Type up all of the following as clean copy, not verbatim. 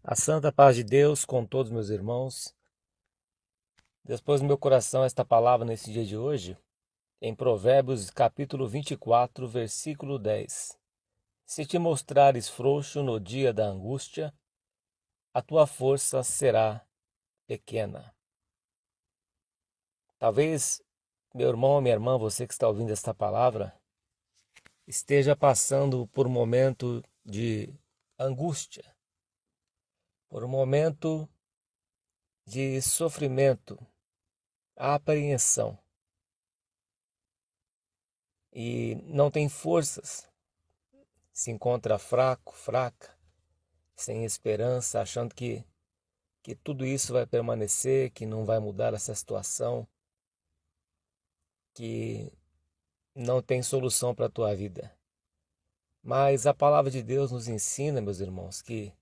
A santa paz de Deus com todos meus irmãos. Deus pôs no meu coração esta palavra nesse dia de hoje, em Provérbios capítulo 24, versículo 10. Se te mostrares frouxo no dia da angústia, a tua força será pequena. Talvez, meu irmão ou minha irmã, você que está ouvindo esta palavra, esteja passando por um momento de angústia, por um momento de sofrimento, apreensão, e não tem forças, se encontra fraco, fraca, sem esperança, achando que tudo isso vai permanecer, que não vai mudar essa situação, que não tem solução para a tua vida. Mas a palavra de Deus nos ensina, meus irmãos, que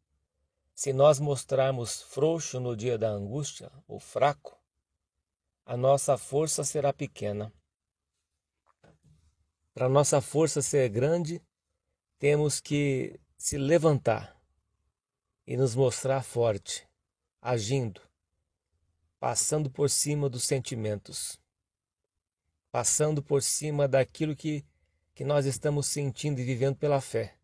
se nós mostrarmos frouxo no dia da angústia, ou fraco, a nossa força será pequena. Para a nossa força ser grande, temos que se levantar e nos mostrar forte, agindo, passando por cima dos sentimentos, passando por cima daquilo que nós estamos sentindo e vivendo pela fé.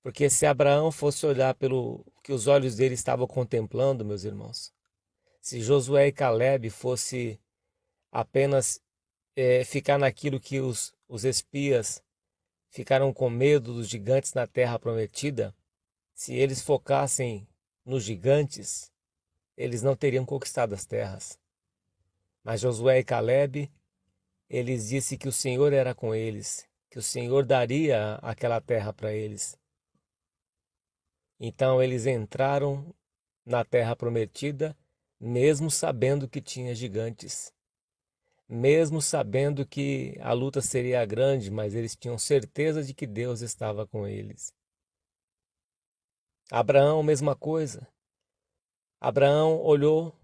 Porque se Abraão fosse olhar pelo que os olhos dele estavam contemplando, meus irmãos, se Josué e Caleb fosse apenas ficar naquilo que os espias ficaram com medo dos gigantes na terra prometida, se eles focassem nos gigantes, eles não teriam conquistado as terras. Mas Josué e Caleb, eles disseram que o Senhor era com eles, que o Senhor daria aquela terra para eles. Então eles entraram na terra prometida, mesmo sabendo que tinha gigantes, mesmo sabendo que a luta seria grande, mas eles tinham certeza de que Deus estava com eles. Abraão, mesma coisa. Abraão olhou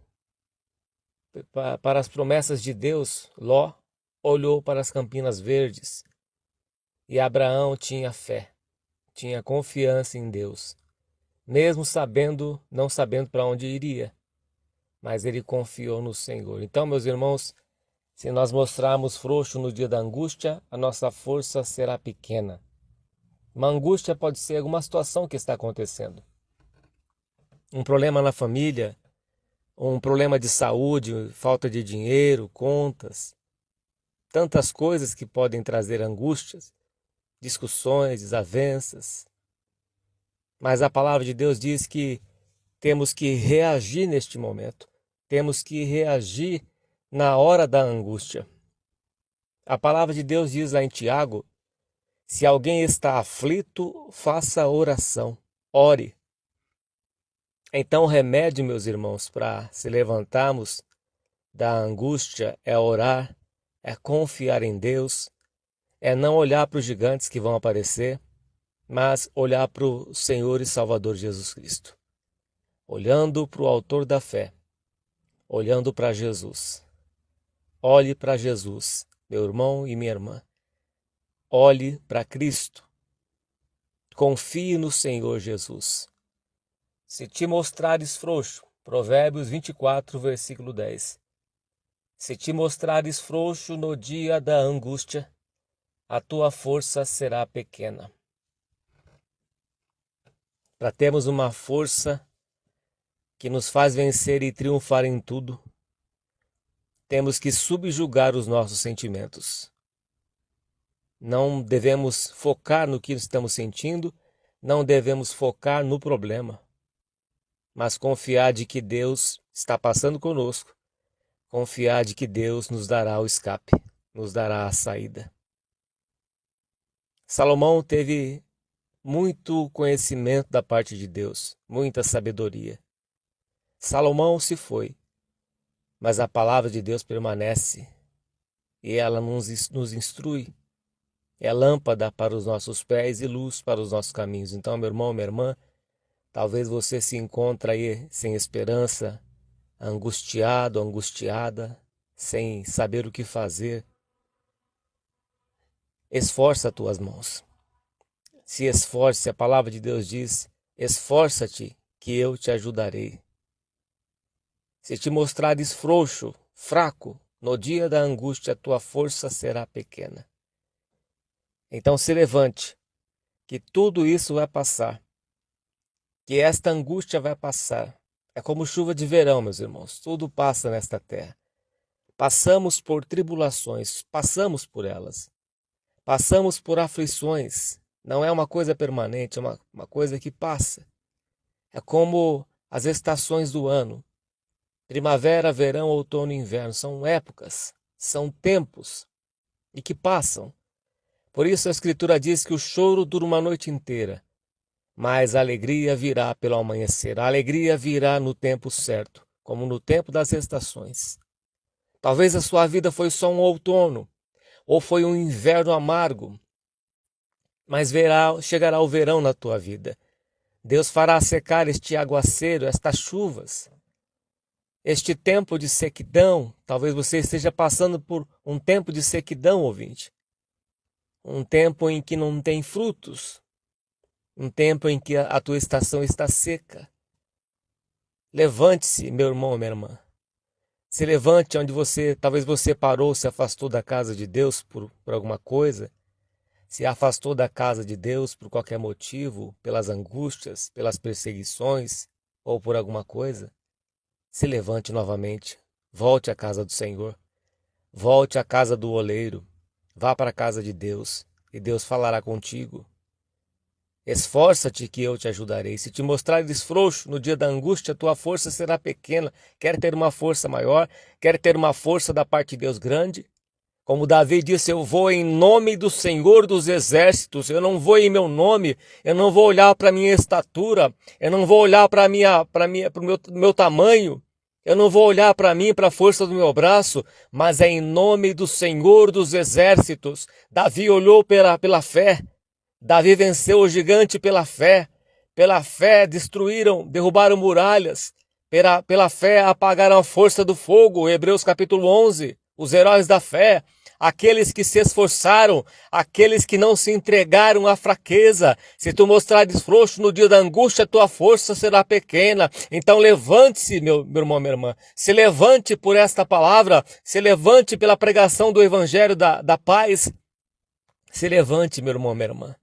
para as promessas de Deus. Ló olhou para as campinas verdes. E Abraão tinha fé, tinha confiança em Deus, mesmo não sabendo para onde iria, mas ele confiou no Senhor. Então, meus irmãos, se nós mostrarmos frouxo no dia da angústia, a nossa força será pequena. Uma angústia pode ser alguma situação que está acontecendo. Um problema na família, um problema de saúde, falta de dinheiro, contas, tantas coisas que podem trazer angústias, discussões, desavenças. Mas a palavra de Deus diz que temos que reagir neste momento. Temos que reagir na hora da angústia. A palavra de Deus diz lá em Tiago: se alguém está aflito, faça oração, ore. Então o remédio, meus irmãos, para se levantarmos da angústia é orar, é confiar em Deus, é não olhar para os gigantes que vão aparecer, mas olhar para o Senhor e Salvador Jesus Cristo. Olhando para o autor da fé, olhando para Jesus. Olhe para Jesus, meu irmão e minha irmã. Olhe para Cristo. Confie no Senhor Jesus. Se te mostrares frouxo, Provérbios 24, versículo 10. Se te mostrares frouxo no dia da angústia, a tua força será pequena. Para termos uma força que nos faz vencer e triunfar em tudo, temos que subjugar os nossos sentimentos. Não devemos focar no que estamos sentindo, não devemos focar no problema, mas confiar de que Deus está passando conosco, confiar de que Deus nos dará o escape, nos dará a saída. Salomão teve muito conhecimento da parte de Deus, muita sabedoria. Salomão se foi, mas a palavra de Deus permanece e ela nos instrui. É lâmpada para os nossos pés e luz para os nossos caminhos. Então, meu irmão, minha irmã, talvez você se encontre aí sem esperança, angustiado, angustiada, sem saber o que fazer. Esforça as tuas mãos. Se esforce, a palavra de Deus diz, esforça-te que eu te ajudarei. Se te mostrares frouxo, fraco, no dia da angústia tua força será pequena. Então se levante, que tudo isso vai passar, que esta angústia vai passar. É como chuva de verão, meus irmãos, tudo passa nesta terra. Passamos por tribulações, passamos por elas. Passamos por aflições, não é uma coisa permanente, é uma coisa que passa. É como as estações do ano. Primavera, verão, outono e inverno são épocas, são tempos e que passam. Por isso a Escritura diz que o choro dura uma noite inteira, mas a alegria virá pelo amanhecer. A alegria virá no tempo certo, como no tempo das estações. Talvez a sua vida foi só um outono, ou foi um inverno amargo, mas chegará o verão na tua vida. Deus fará secar este aguaceiro, estas chuvas, este tempo de sequidão. Talvez você esteja passando por um tempo de sequidão, ouvinte. Um tempo em que não tem frutos, um tempo em que a tua estação está seca. Levante-se, meu irmão, minha irmã. Se levante onde talvez você parou, se afastou da casa de Deus por alguma coisa, se afastou da casa de Deus por qualquer motivo, pelas angústias, pelas perseguições ou por alguma coisa. Se levante novamente, volte à casa do Senhor, volte à casa do oleiro, vá para a casa de Deus e Deus falará contigo. Esforça-te que eu te ajudarei. Se te mostrares frouxo no dia da angústia, tua força será pequena. Quer ter uma força maior? Quer ter uma força da parte de Deus grande? Como Davi disse, eu vou em nome do Senhor dos Exércitos, eu não vou em meu nome, eu não vou olhar para a minha estatura, eu não vou olhar para o meu tamanho, eu não vou olhar para mim, para a força do meu braço, mas é em nome do Senhor dos Exércitos. Davi olhou pela fé. Davi venceu o gigante pela fé derrubaram muralhas, pela fé apagaram a força do fogo, Hebreus capítulo 11, os heróis da fé, aqueles que se esforçaram, aqueles que não se entregaram à fraqueza. Se tu mostrares frouxo no dia da angústia, tua força será pequena. Então levante-se, meu irmão, minha irmã, se levante por esta palavra, se levante pela pregação do evangelho da paz, se levante, meu irmão, minha irmã.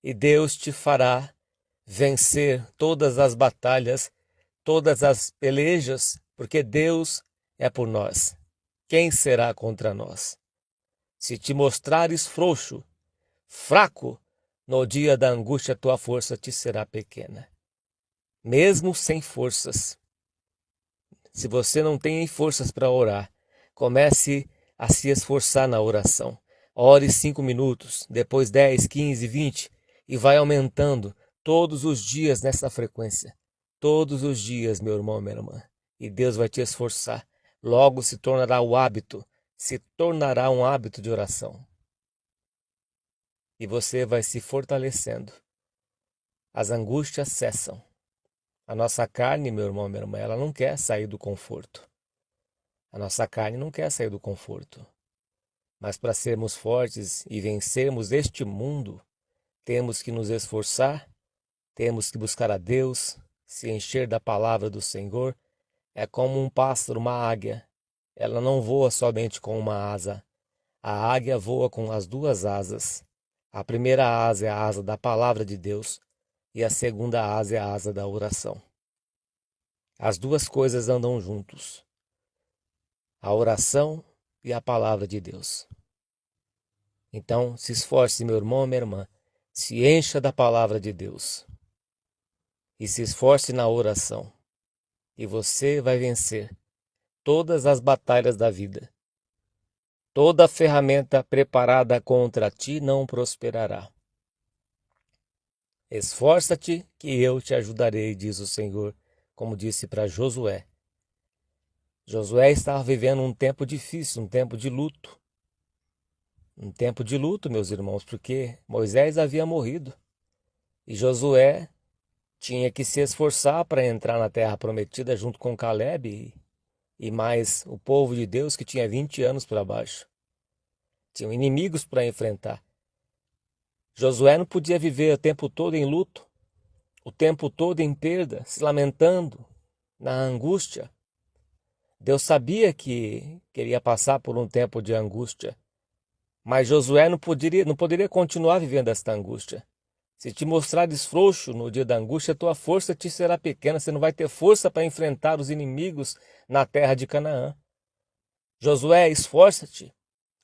E Deus te fará vencer todas as batalhas, todas as pelejas, porque Deus é por nós. Quem será contra nós? Se te mostrares frouxo, fraco, no dia da angústia tua força te será pequena. Mesmo sem forças, se você não tem forças para orar, comece a se esforçar na oração. Ore 5 minutos, depois 10, 15, 20 e vai aumentando todos os dias nessa frequência. Todos os dias, meu irmão, minha irmã. E Deus vai te esforçar. Logo se tornará um hábito de oração. E você vai se fortalecendo. As angústias cessam. A nossa carne, meu irmão, minha irmã, ela não quer sair do conforto. A nossa carne não quer sair do conforto. Mas para sermos fortes e vencermos este mundo, temos que nos esforçar, temos que buscar a Deus, se encher da palavra do Senhor. É como um pássaro, uma águia. Ela não voa somente com uma asa. A águia voa com as duas asas. A primeira asa é a asa da palavra de Deus e a segunda asa é a asa da oração. As duas coisas andam juntos. A oração e a palavra de Deus. Então, se esforce, meu irmão, minha irmã, se encha da palavra de Deus e se esforce na oração e você vai vencer todas as batalhas da vida. Toda ferramenta preparada contra ti não prosperará. Esforça-te que eu te ajudarei, diz o Senhor, como disse para Josué. Josué estava vivendo um tempo difícil, um tempo de luto. Um tempo de luto, meus irmãos, porque Moisés havia morrido. E Josué tinha que se esforçar para entrar na terra prometida junto com Caleb e mais o povo de Deus que tinha 20 anos para baixo. Tinham inimigos para enfrentar. Josué não podia viver o tempo todo em luto. o tempo todo em perda, se lamentando, na angústia. Deus sabia que queria passar por um tempo de angústia, mas Josué não poderia continuar vivendo esta angústia. Se te mostrares frouxo no dia da angústia, tua força te será pequena, você não vai ter força para enfrentar os inimigos na terra de Canaã. Josué, esforça-te,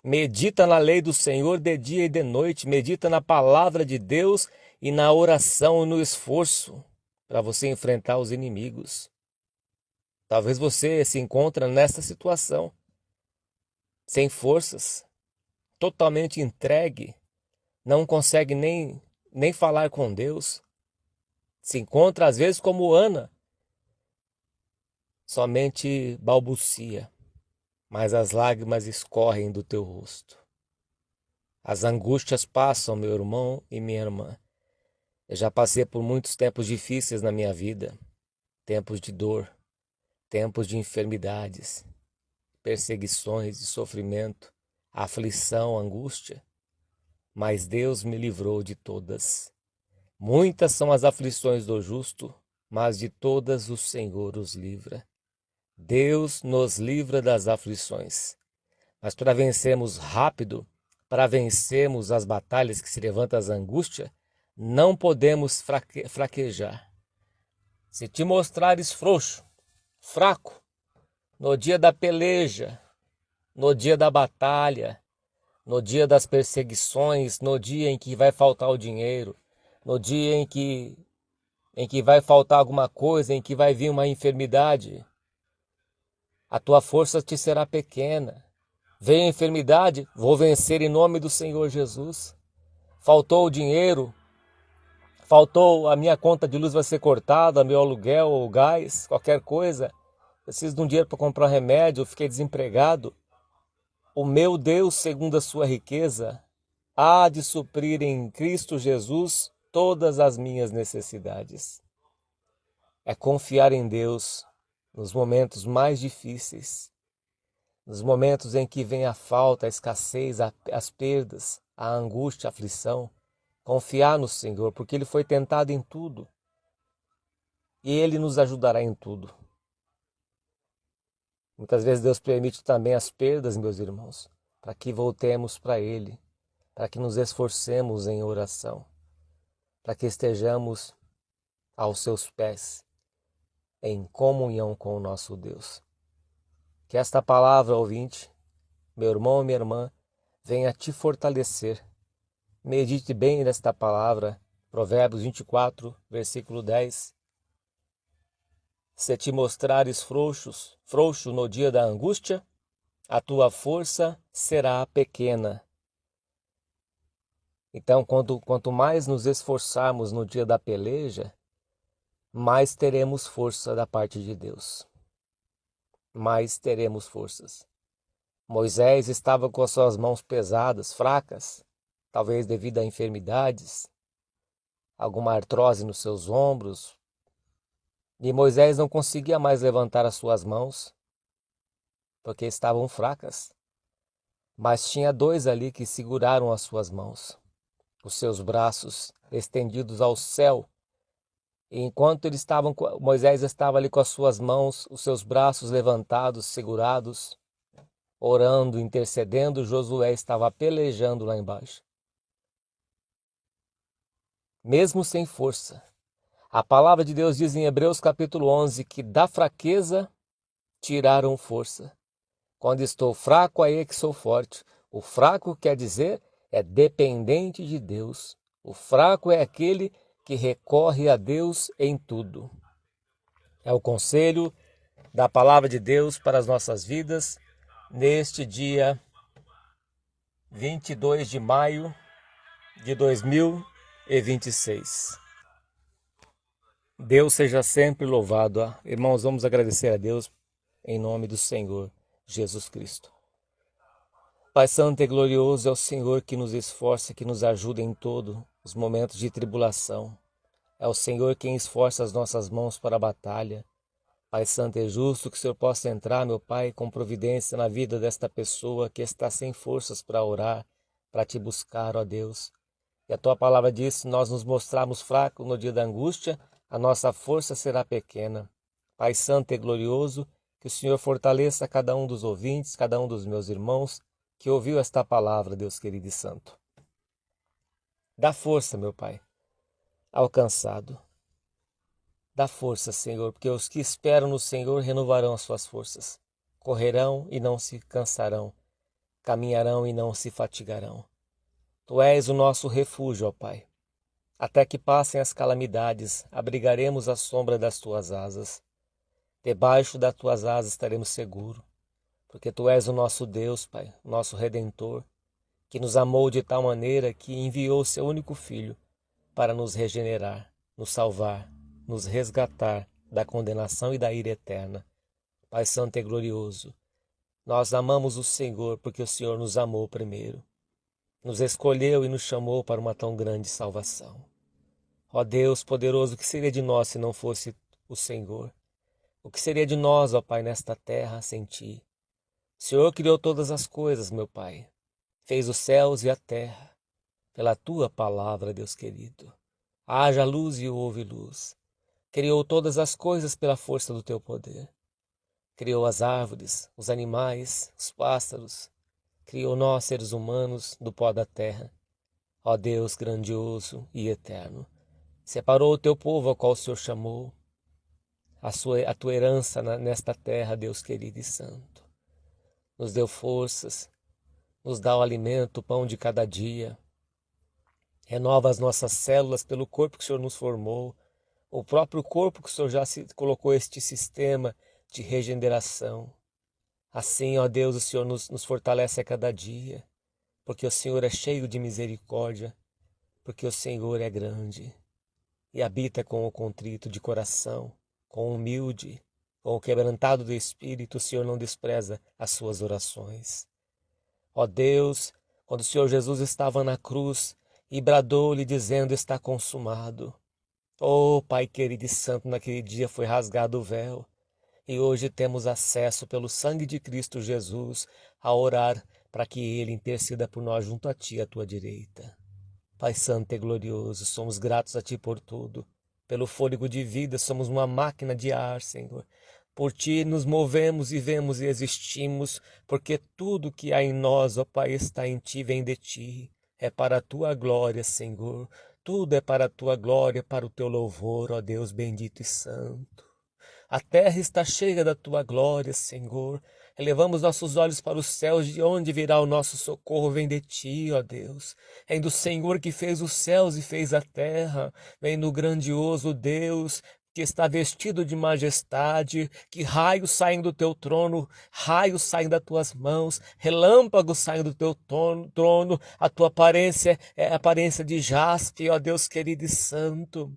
medita na lei do Senhor de dia e de noite, medita na palavra de Deus e na oração e no esforço para você enfrentar os inimigos. Talvez você se encontre nessa situação, sem forças, totalmente entregue, não consegue nem falar com Deus. Se encontra às vezes como Ana, somente balbucia, mas as lágrimas escorrem do teu rosto. As angústias passam, meu irmão e minha irmã. Eu já passei por muitos tempos difíceis na minha vida, tempos de dor, tempos de enfermidades, perseguições, de sofrimento, aflição, angústia, mas Deus me livrou de todas. Muitas são as aflições do justo, mas de todas o Senhor os livra. Deus nos livra das aflições, mas para vencermos rápido, para vencermos as batalhas que se levantam as angústias, não podemos fraquejar. Se te mostrares frouxo, fraco, no dia da peleja, no dia da batalha, no dia das perseguições, no dia em que vai faltar o dinheiro, no dia em que vai faltar alguma coisa, em que vai vir uma enfermidade, a tua força te será pequena. Veio a enfermidade, vou vencer em nome do Senhor Jesus. Faltou o dinheiro, faltou a minha conta de luz vai ser cortada, meu aluguel ou gás, qualquer coisa. Preciso de um dinheiro para comprar um remédio, fiquei desempregado. O meu Deus, segundo a sua riqueza, há de suprir em Cristo Jesus todas as minhas necessidades. É confiar em Deus nos momentos mais difíceis, nos momentos em que vem a falta, a escassez, as perdas, a angústia, a aflição. Confiar no Senhor, porque Ele foi tentado em tudo e Ele nos ajudará em tudo. Muitas vezes Deus permite também as perdas, meus irmãos, para que voltemos para Ele, para que nos esforcemos em oração, para que estejamos aos seus pés, em comunhão com o nosso Deus. Que esta palavra, ouvinte, meu irmão e minha irmã, venha te fortalecer. Medite bem nesta palavra, Provérbios 24, versículo 10. Se te mostrares frouxo no dia da angústia, a tua força será pequena. Então, quanto mais nos esforçarmos no dia da peleja, mais teremos força da parte de Deus. Mais teremos forças. Moisés estava com as suas mãos pesadas, fracas, talvez devido a enfermidades, alguma artrose nos seus ombros, e Moisés não conseguia mais levantar as suas mãos, porque estavam fracas. Mas tinha dois ali que seguraram as suas mãos, os seus braços estendidos ao céu. E enquanto Moisés estava ali com as suas mãos, os seus braços levantados, segurados, orando, intercedendo, Josué estava pelejando lá embaixo. Mesmo sem força. A palavra de Deus diz em Hebreus capítulo 11 que da fraqueza tiraram força. Quando estou fraco, aí é que sou forte. O fraco quer dizer é dependente de Deus. O fraco é aquele que recorre a Deus em tudo. É o conselho da palavra de Deus para as nossas vidas neste dia 22 de maio de 2026. Deus seja sempre louvado. Irmãos, vamos agradecer a Deus em nome do Senhor Jesus Cristo. Pai Santo e glorioso é o Senhor que nos esforça, que nos ajuda em todos os momentos de tribulação. É o Senhor quem esforça as nossas mãos para a batalha. Pai Santo e justo, que o Senhor possa entrar, meu Pai, com providência na vida desta pessoa que está sem forças para orar, para te buscar, ó Deus. E a tua palavra diz: se nós nos mostrarmos fracos no dia da angústia, a nossa força será pequena. Pai Santo e glorioso, que o Senhor fortaleça cada um dos ouvintes, cada um dos meus irmãos que ouviu esta palavra, Deus querido e santo. Dá força, meu Pai, ao cansado. Dá força, Senhor, porque os que esperam no Senhor renovarão as suas forças. Correrão e não se cansarão, caminharão e não se fatigarão. Tu és o nosso refúgio, ó Pai. Até que passem as calamidades, abrigaremos a sombra das tuas asas. Debaixo das tuas asas estaremos seguros, porque tu és o nosso Deus, Pai, o nosso Redentor, que nos amou de tal maneira que enviou seu único Filho para nos regenerar, nos salvar, nos resgatar da condenação e da ira eterna. Pai Santo e glorioso, nós amamos o Senhor porque o Senhor nos amou primeiro. Nos escolheu e nos chamou para uma tão grande salvação. Ó Deus poderoso, o que seria de nós se não fosse o Senhor? O que seria de nós, ó Pai, nesta terra sem Ti? O Senhor criou todas as coisas, meu Pai. Fez os céus e a terra. Pela Tua palavra, Deus querido. Haja luz e houve luz. Criou todas as coisas pela força do Teu poder. Criou as árvores, os animais, os pássaros. Criou nós, seres humanos, do pó da terra. Ó Deus grandioso e eterno, separou o Teu povo ao qual o Senhor chamou, a Tua herança nesta terra, Deus querido e santo. Nos deu forças, nos dá o alimento, o pão de cada dia. Renova as nossas células pelo corpo que o Senhor nos formou, o próprio corpo que o Senhor já colocou este sistema de regeneração. Assim, ó Deus, o Senhor nos fortalece a cada dia, porque o Senhor é cheio de misericórdia, porque o Senhor é grande e habita com o contrito de coração, com o humilde, com o quebrantado do espírito. O Senhor não despreza as suas orações. Ó Deus, quando o Senhor Jesus estava na cruz e bradou-lhe dizendo: está consumado. Oh Pai querido e santo, naquele dia foi rasgado o véu. E hoje temos acesso pelo sangue de Cristo Jesus a orar para que Ele interceda por nós junto a Ti, à Tua direita. Pai Santo e glorioso, somos gratos a Ti por tudo. Pelo fôlego de vida, somos uma máquina de ar, Senhor. Por Ti nos movemos e vemos e existimos, porque tudo que há em nós, ó Pai, está em Ti, vem de Ti. É para a Tua glória, Senhor. Tudo é para a Tua glória, para o Teu louvor, ó Deus bendito e santo. A terra está cheia da Tua glória, Senhor. Elevamos nossos olhos para os céus, de onde virá o nosso socorro? Vem de Ti, ó Deus. Vem do Senhor que fez os céus e fez a terra. Vem do grandioso Deus que está vestido de majestade, que raios saem do Teu trono, raios saem das Tuas mãos, relâmpagos saem do Teu trono. A Tua aparência é a aparência de jaspe, ó Deus querido e santo.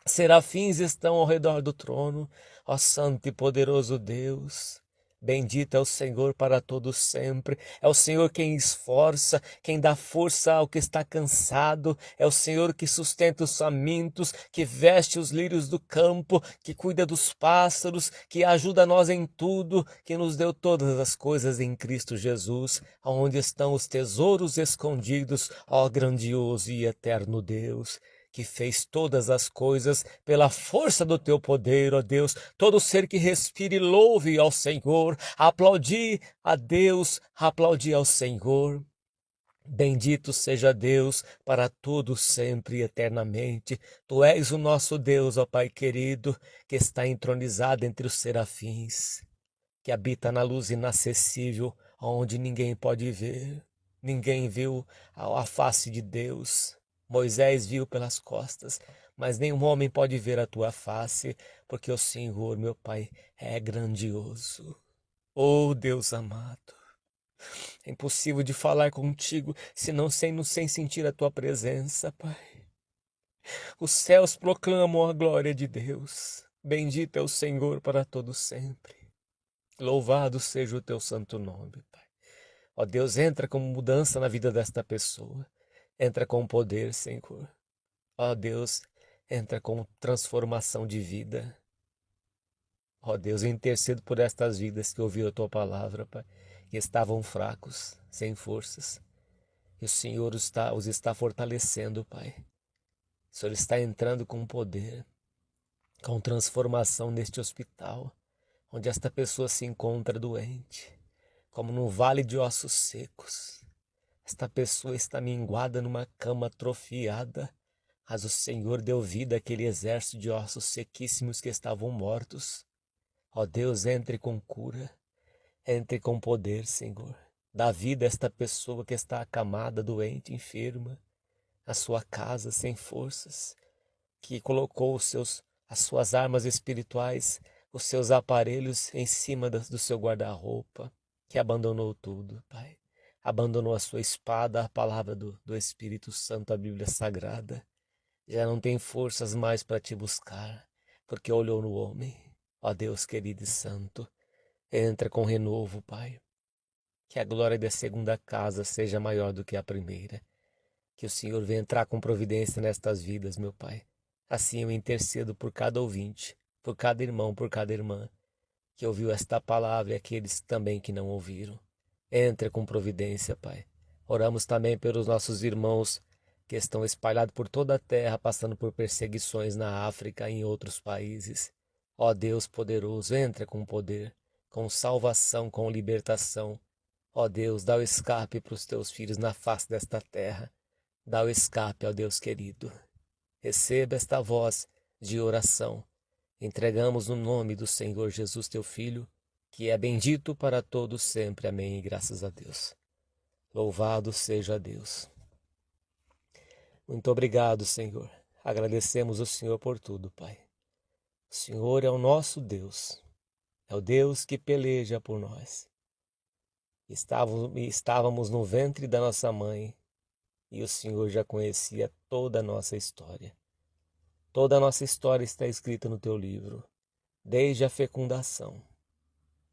Serafins estão ao redor do trono, ó santo e poderoso Deus. Bendito é o Senhor para todo sempre. É o Senhor quem esforça, quem dá força ao que está cansado. É o Senhor que sustenta os famintos, que veste os lírios do campo, que cuida dos pássaros, que ajuda nós em tudo, que nos deu todas as coisas em Cristo Jesus, onde estão os tesouros escondidos, ó grandioso e eterno Deus, que fez todas as coisas pela força do Teu poder, ó Deus. Todo ser que respire, louve ao Senhor. Aplaudi a Deus, aplaudi ao Senhor. Bendito seja Deus para todo sempre e eternamente. Tu és o nosso Deus, ó Pai querido, que está entronizado entre os serafins, que habita na luz inacessível, onde ninguém pode ver. Ninguém viu a face de Deus. Moisés viu pelas costas, mas nenhum homem pode ver a tua face, porque o Senhor, meu Pai, é grandioso. Oh Deus amado, é impossível de falar contigo sem sentir a tua presença, Pai. Os céus proclamam a glória de Deus. Bendito é o Senhor para todo sempre. Louvado seja o teu santo nome, Pai. Ó Deus, entra com mudança na vida desta pessoa. Entra com poder, Senhor. Ó Deus, entra com transformação de vida. Ó Deus, eu intercedo por estas vidas que ouviram a Tua palavra, Pai, que estavam fracos, sem forças. E o Senhor os está fortalecendo, Pai. O Senhor está entrando com poder, com transformação neste hospital, onde esta pessoa se encontra doente, como num vale de ossos secos. Esta pessoa está minguada numa cama atrofiada, mas o Senhor deu vida àquele exército de ossos sequíssimos que estavam mortos. Ó Deus, entre com cura, entre com poder, Senhor. Dá vida a esta pessoa que está acamada, doente, enferma, na sua casa, sem forças, que colocou as suas armas espirituais, os seus aparelhos em cima do seu guarda-roupa, que abandonou tudo, Pai. Abandonou a sua espada, a palavra do Espírito Santo, a Bíblia Sagrada. Já não tem forças mais para te buscar, porque olhou no homem. Ó Deus querido e santo, entra com renovo, Pai. Que a glória da segunda casa seja maior do que a primeira. Que o Senhor venha entrar com providência nestas vidas, meu Pai. Assim eu intercedo por cada ouvinte, por cada irmão, por cada irmã que ouviu esta palavra e aqueles também que não ouviram. Entra com providência, Pai. Oramos também pelos nossos irmãos que estão espalhados por toda a terra, passando por perseguições na África e em outros países. Ó Deus poderoso, entra com poder, com salvação, com libertação. Ó Deus, dá o escape para os teus filhos na face desta terra. Dá o escape, ó Deus querido. Receba esta voz de oração. Entregamos no nome do Senhor Jesus, teu Filho, que é bendito para todos sempre. Amém. E graças a Deus. Louvado seja Deus. Muito obrigado, Senhor. Agradecemos o Senhor por tudo, Pai. O Senhor é o nosso Deus. É o Deus que peleja por nós. Estávamos no ventre da nossa mãe e o Senhor já conhecia toda a nossa história. Toda a nossa história está escrita no teu livro, desde a fecundação.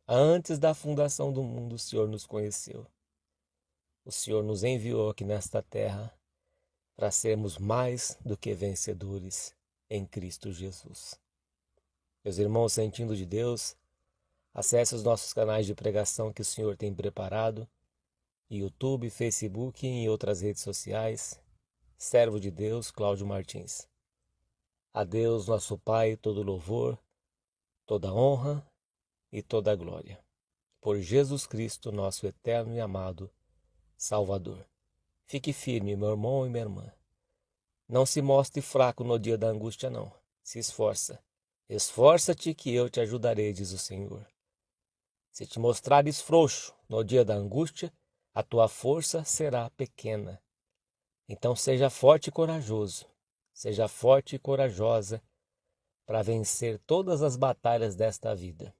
Antes da fundação do mundo, o Senhor nos conheceu. O Senhor nos enviou aqui nesta terra para sermos mais do que vencedores em Cristo Jesus. Meus irmãos, sentindo de Deus, acesse os nossos canais de pregação que o Senhor tem preparado, YouTube, Facebook e em outras redes sociais. Servo de Deus, Cláudio Martins. A Deus, nosso Pai, todo louvor, toda honra e toda glória. Por Jesus Cristo, nosso eterno e amado Salvador. Fique firme, meu irmão e minha irmã. Não se mostre fraco no dia da angústia, não. Se esforça. Esforça-te que eu te ajudarei, diz o Senhor. Se te mostrares frouxo no dia da angústia, a tua força será pequena. Então seja forte e corajoso. Seja forte e corajosa para vencer todas as batalhas desta vida.